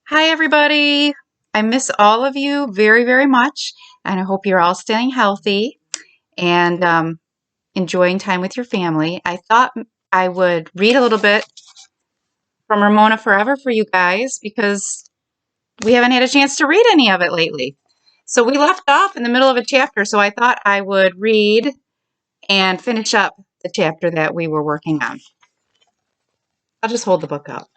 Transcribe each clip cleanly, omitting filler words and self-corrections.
Hi, everybody. I miss all of you very, very much, and I hope you're all staying healthy and enjoying time with your family. I thought I would read a little bit from Ramona Forever for you guys because we haven't had a chance to read any of it lately. So we left off in the middle of a chapter, so I thought I would read and finish up the chapter that we were working on. I'll just hold the book up.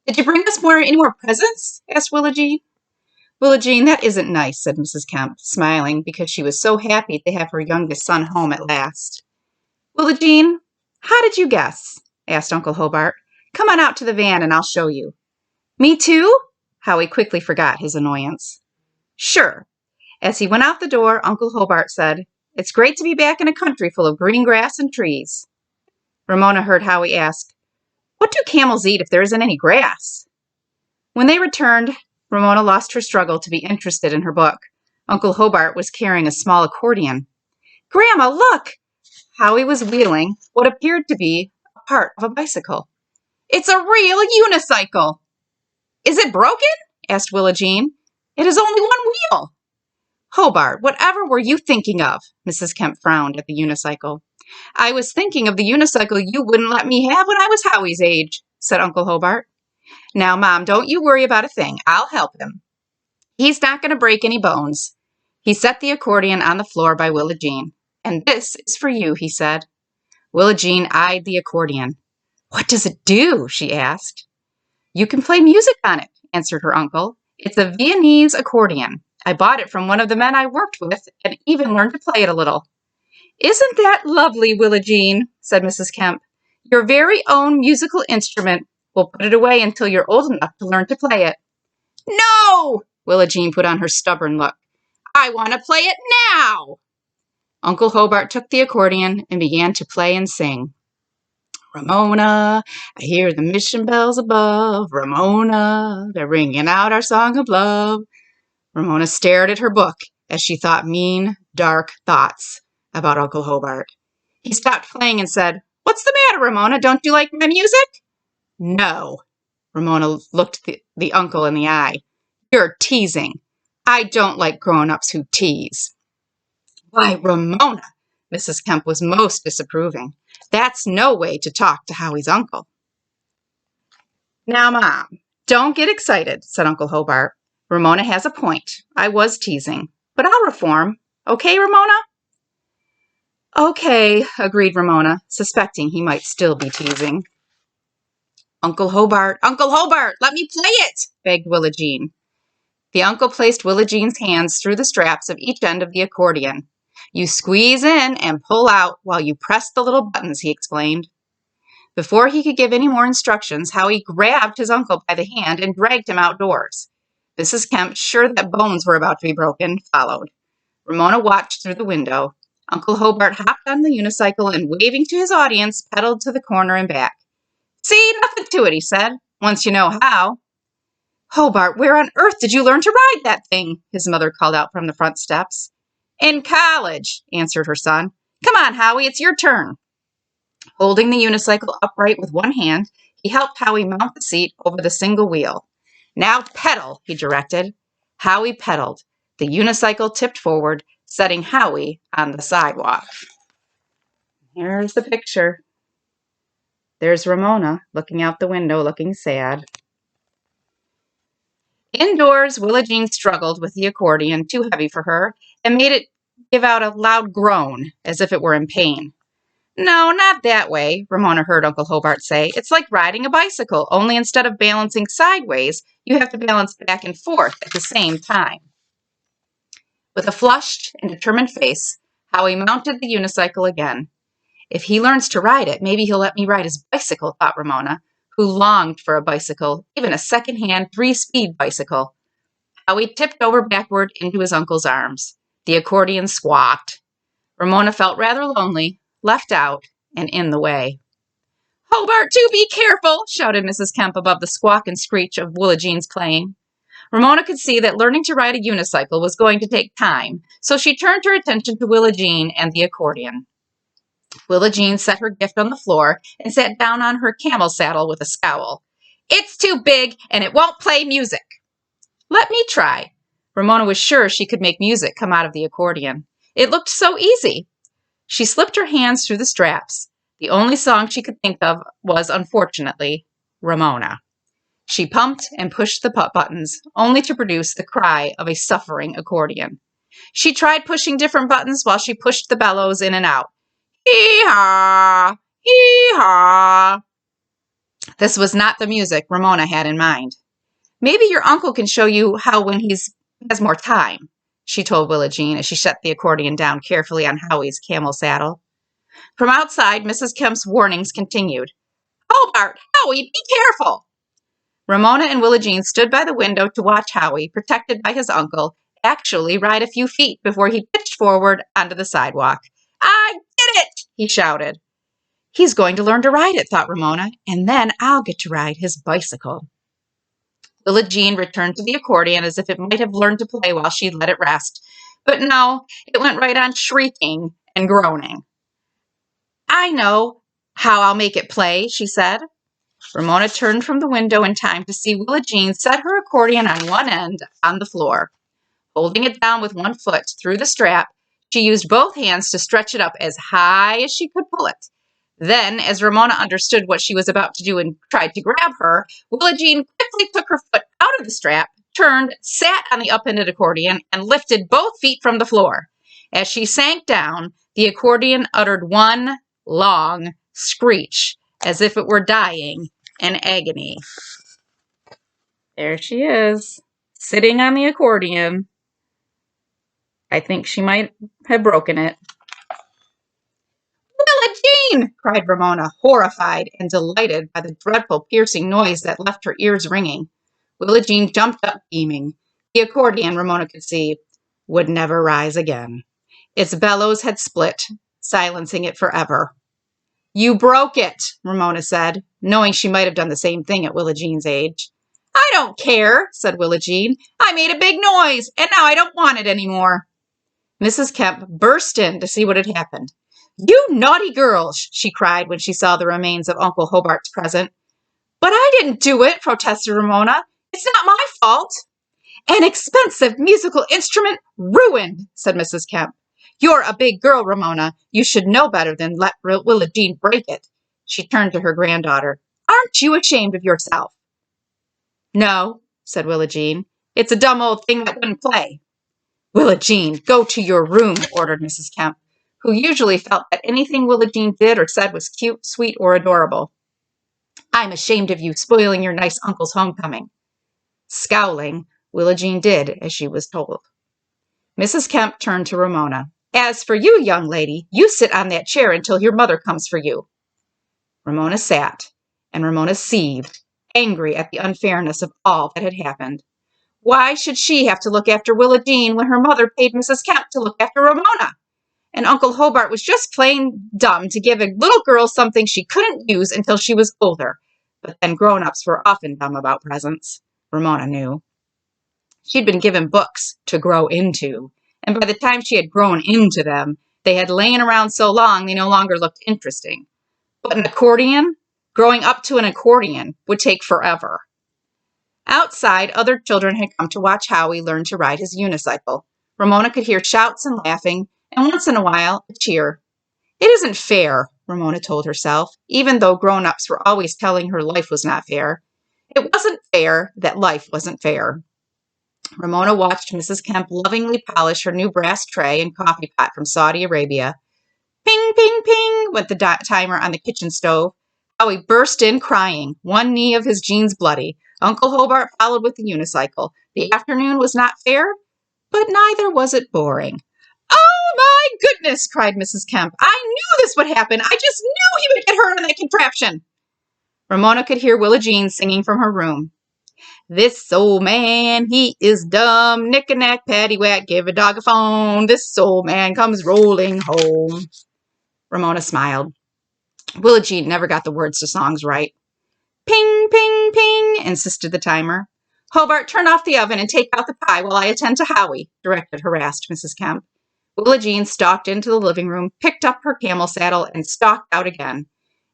Did you bring us any more presents? Asked Willa Jean. Willa Jean, that isn't nice, said Mrs. Kemp, smiling because she was so happy to have her youngest son home at last. Willa Jean, how did you guess? Asked Uncle Hobart. Come on out to the van and I'll show you. Me too? Howie quickly forgot his annoyance. Sure. As he went out the door, Uncle Hobart said, It's great to be back in a country full of green grass and trees. Ramona heard Howie ask, What do camels eat if there isn't any grass? When they returned, Ramona lost her struggle to be interested in her book. Uncle Hobart was carrying a small accordion. Grandma, look! Howie was wheeling what appeared to be a part of a bicycle. It's a real unicycle! Is it broken? Asked Willa Jean. It has only one wheel. Hobart, whatever were you thinking of? Mrs. Kemp frowned at the unicycle. I was thinking of the unicycle you wouldn't let me have when I was Howie's age, said Uncle Hobart. Now, Mom, don't you worry about a thing. I'll help him. He's not going to break any bones. He set the accordion on the floor by Willa Jean. And this is for you, he said. Willa Jean eyed the accordion. What does it do? She asked. You can play music on it, answered her uncle. It's a Viennese accordion. I bought it from one of the men I worked with and even learned to play it a little. Isn't that lovely, Willa Jean? Said Mrs. Kemp. Your very own musical instrument. We'll put it away until you're old enough to learn to play it. No! Willa Jean put on her stubborn look. I want to play it now! Uncle Hobart took the accordion and began to play and sing. Ramona, I hear the mission bells above. Ramona, they're ringing out our song of love. Ramona stared at her book as she thought mean, dark thoughts about Uncle Hobart. He stopped playing and said, What's the matter, Ramona? Don't you like my music? No. Ramona looked the uncle in the eye. You're teasing. I don't like grown-ups who tease. Why, Ramona, Mrs. Kemp was most disapproving. That's no way to talk to Howie's uncle. Now, Mom, don't get excited, said Uncle Hobart. Ramona has a point. I was teasing, but I'll reform. Okay, Ramona? Okay, agreed Ramona, suspecting he might still be teasing. Uncle Hobart, let me play it, begged Willa Jean. The uncle placed Willa Jean's hands through the straps of each end of the accordion. You squeeze in and pull out while you press the little buttons, he explained. Before he could give any more instructions, Howie grabbed his uncle by the hand and dragged him outdoors. Mrs. Kemp, sure that bones were about to be broken, followed. Ramona watched through the window. Uncle Hobart hopped on the unicycle and, waving to his audience, pedaled to the corner and back. See, nothing to it, he said, once you know how. Hobart, where on earth did you learn to ride that thing? His mother called out from the front steps. In college, answered her son. Come on, Howie, it's your turn. Holding the unicycle upright with one hand, he helped Howie mount the seat over the single wheel. Now pedal, he directed. Howie pedaled. The unicycle tipped forward, setting Howie on the sidewalk. Here's the picture. There's Ramona looking out the window, looking sad. Indoors, Willa Jean struggled with the accordion, too heavy for her, and made it give out a loud groan, as if it were in pain. No, not that way, Ramona heard Uncle Hobart say. It's like riding a bicycle, only instead of balancing sideways, you have to balance back and forth at the same time. With a flushed and determined face, Howie mounted the unicycle again. If he learns to ride it, maybe he'll let me ride his bicycle, thought Ramona, who longed for a bicycle, even a second-hand 3-speed bicycle. Howie tipped over backward into his uncle's arms. The accordion squawked. Ramona felt rather lonely, left out, and in the way. Hobart, do be careful, shouted Mrs. Kemp above the squawk and screech of Willa Jean's playing. Ramona could see that learning to ride a unicycle was going to take time, so she turned her attention to Willa Jean and the accordion. Willa Jean set her gift on the floor and sat down on her camel saddle with a scowl. It's too big, and it won't play music. Let me try. Ramona was sure she could make music come out of the accordion. It looked so easy. She slipped her hands through the straps. The only song she could think of was, unfortunately, Ramona. She pumped and pushed the buttons, only to produce the cry of a suffering accordion. She tried pushing different buttons while she pushed the bellows in and out. Hee-haw! Hee-haw! This was not the music Ramona had in mind. Maybe your uncle can show you how when he has more time, she told Willa Jean as she set the accordion down carefully on Howie's camel saddle. From outside, Mrs. Kemp's warnings continued. Hobart, Howie, be careful! Ramona and Willa Jean stood by the window to watch Howie, protected by his uncle, actually ride a few feet before he pitched forward onto the sidewalk. I did it! He shouted. He's going to learn to ride it, thought Ramona, and then I'll get to ride his bicycle. Willa Jean returned to the accordion as if it might have learned to play while she let it rest. But no, it went right on shrieking and groaning. I know how I'll make it play, she said. Ramona turned from the window in time to see Willa Jean set her accordion on one end on the floor. Holding it down with one foot through the strap, she used both hands to stretch it up as high as she could pull it. Then, as Ramona understood what she was about to do and tried to grab her, Willa Jean quickly took her foot out of the strap, turned, sat on the up-ended accordion, and lifted both feet from the floor. As she sank down, the accordion uttered one long screech, as if it were dying in agony. There she is, sitting on the accordion. I think she might have broken it. Willa Jean! Cried Ramona, horrified and delighted by the dreadful piercing noise that left her ears ringing. Willa Jean jumped up, beaming. The accordion, Ramona could see, would never rise again. Its bellows had split, silencing it forever. You broke it, Ramona said, knowing she might have done the same thing at Willa Jean's age. I don't care, said Willa Jean. I made a big noise, and now I don't want it anymore. Mrs. Kemp burst in to see what had happened. You naughty girls, she cried when she saw the remains of Uncle Hobart's present. But I didn't do it, protested Ramona. It's not my fault. An expensive musical instrument ruined, said Mrs. Kemp. You're a big girl, Ramona. You should know better than let Willa Jean break it. She turned to her granddaughter. Aren't you ashamed of yourself? No, said Willa Jean. It's a dumb old thing that wouldn't play. Willa Jean, go to your room, ordered Mrs. Kemp, who usually felt that anything Willa Jean did or said was cute, sweet, or adorable. I'm ashamed of you spoiling your nice uncle's homecoming. Scowling, Willa Jean did as she was told. Mrs. Kemp turned to Ramona. As for you, young lady, you sit on that chair until your mother comes for you. Ramona sat, and Ramona seethed, angry at the unfairness of all that had happened. Why should she have to look after Willa Jean when her mother paid Mrs. Kemp to look after Ramona? And Uncle Hobart was just plain dumb to give a little girl something she couldn't use until she was older. But then grown-ups were often dumb about presents, Ramona knew. She'd been given books to grow into, and by the time she had grown into them, they had lain around so long they no longer looked interesting. But an accordion, growing up to an accordion, would take forever. Outside, other children had come to watch Howie learn to ride his unicycle. Ramona could hear shouts and laughing, and once in a while, a cheer. It isn't fair, Ramona told herself, even though grown-ups were always telling her life was not fair. It wasn't fair that life wasn't fair. Ramona watched Mrs. Kemp lovingly polish her new brass tray and coffee pot from Saudi Arabia. Ping, ping, ping, went the timer on the kitchen stove. Howie burst in crying, one knee of his jeans bloody. Uncle Hobart followed with the unicycle. The afternoon was not fair, but neither was it boring. Oh, my goodness, cried Mrs. Kemp. I knew this would happen. I just knew he would get hurt on that contraption. Ramona could hear Willa Jean singing from her room. This old man, he is dumb, knick-a-knack, paddywhack, give a dog a phone. This old man comes rolling home. Ramona smiled. Willa Jean never got the words to songs right. Ping, ping, ping, insisted the timer. Hobart, turn off the oven and take out the pie while I attend to Howie, directed harassed Mrs. Kemp. Willa Jean stalked into the living room, picked up her camel saddle, and stalked out again.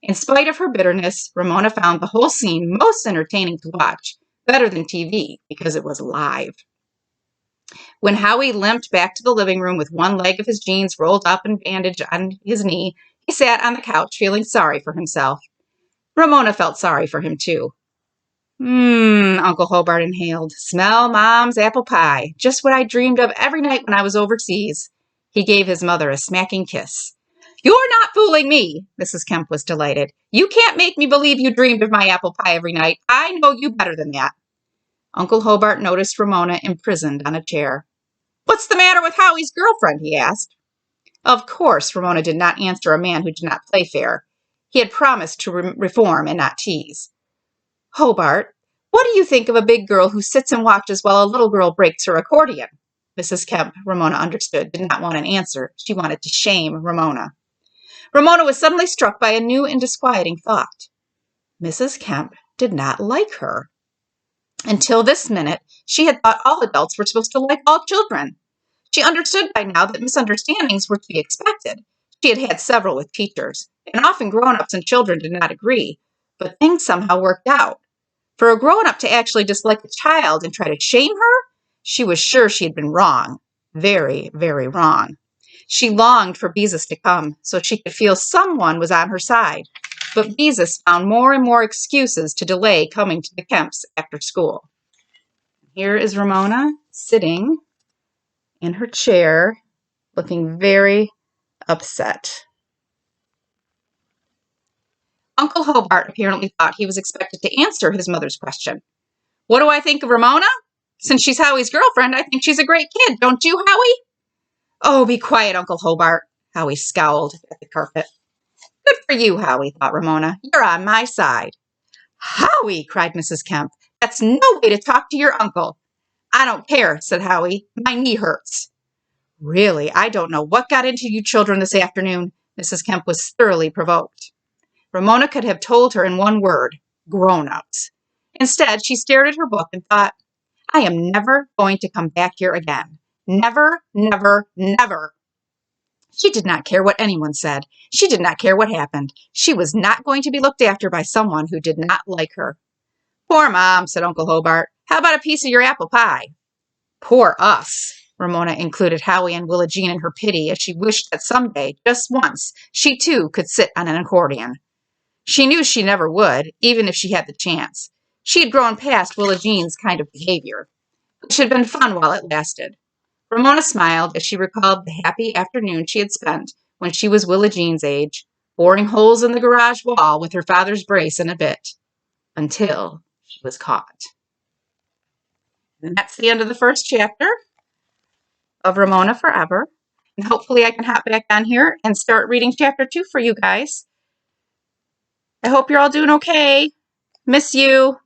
In spite of her bitterness, Ramona found the whole scene most entertaining to watch, better than TV, because it was live. When Howie limped back to the living room with one leg of his jeans rolled up and bandaged on his knee, he sat on the couch feeling sorry for himself. Ramona felt sorry for him, too. Uncle Hobart inhaled. Smell Mom's apple pie. Just what I dreamed of every night when I was overseas. He gave his mother a smacking kiss. You're not fooling me, Mrs. Kemp was delighted. You can't make me believe you dreamed of my apple pie every night. I know you better than that. Uncle Hobart noticed Ramona imprisoned on a chair. What's the matter with Howie's girlfriend? He asked. Of course, Ramona did not answer a man who did not play fair. He had promised to reform and not tease. Hobart, what do you think of a big girl who sits and watches while a little girl breaks her accordion? Mrs. Kemp, Ramona understood, did not want an answer. She wanted to shame Ramona. Ramona was suddenly struck by a new and disquieting thought. Mrs. Kemp did not like her. Until this minute, she had thought all adults were supposed to like all children. She understood by now that misunderstandings were to be expected. She had had several with teachers, and often grown-ups and children did not agree, but things somehow worked out. For a grown-up to actually dislike a child and try to shame her, she was sure she had been wrong. Very, very wrong. She longed for Beezus to come so she could feel someone was on her side, but Beezus found more and more excuses to delay coming to the Kemps after school. Here is Ramona sitting in her chair, looking very upset. Uncle Hobart apparently thought he was expected to answer his mother's question. What do I think of Ramona? Since she's Howie's girlfriend, I think she's a great kid, don't you, Howie? Oh, be quiet, Uncle Hobart. Howie scowled at the carpet. Good for you, Howie, thought Ramona. You're on my side. Howie, cried Mrs. Kemp. That's no way to talk to your uncle. I don't care, said Howie. My knee hurts. Really, I don't know what got into you children this afternoon. Mrs. Kemp was thoroughly provoked. Ramona could have told her in one word, grown-ups. Instead, she stared at her book and thought, I am never going to come back here again. Never, never, never. She did not care what anyone said. She did not care what happened. She was not going to be looked after by someone who did not like her. Poor Mom, said Uncle Hobart. How about a piece of your apple pie? Poor us. Ramona included Howie and Willa Jean in her pity as she wished that someday, just once, she too could sit on an accordion. She knew she never would, even if she had the chance. She had grown past Willa Jean's kind of behavior, which had been fun while it lasted. Ramona smiled as she recalled the happy afternoon she had spent when she was Willa Jean's age, boring holes in the garage wall with her father's brace and a bit, until she was caught. And that's the end of the first chapter of Ramona Forever. And hopefully I can hop back on here and start reading chapter 2 for you guys. I hope you're all doing okay. Miss you.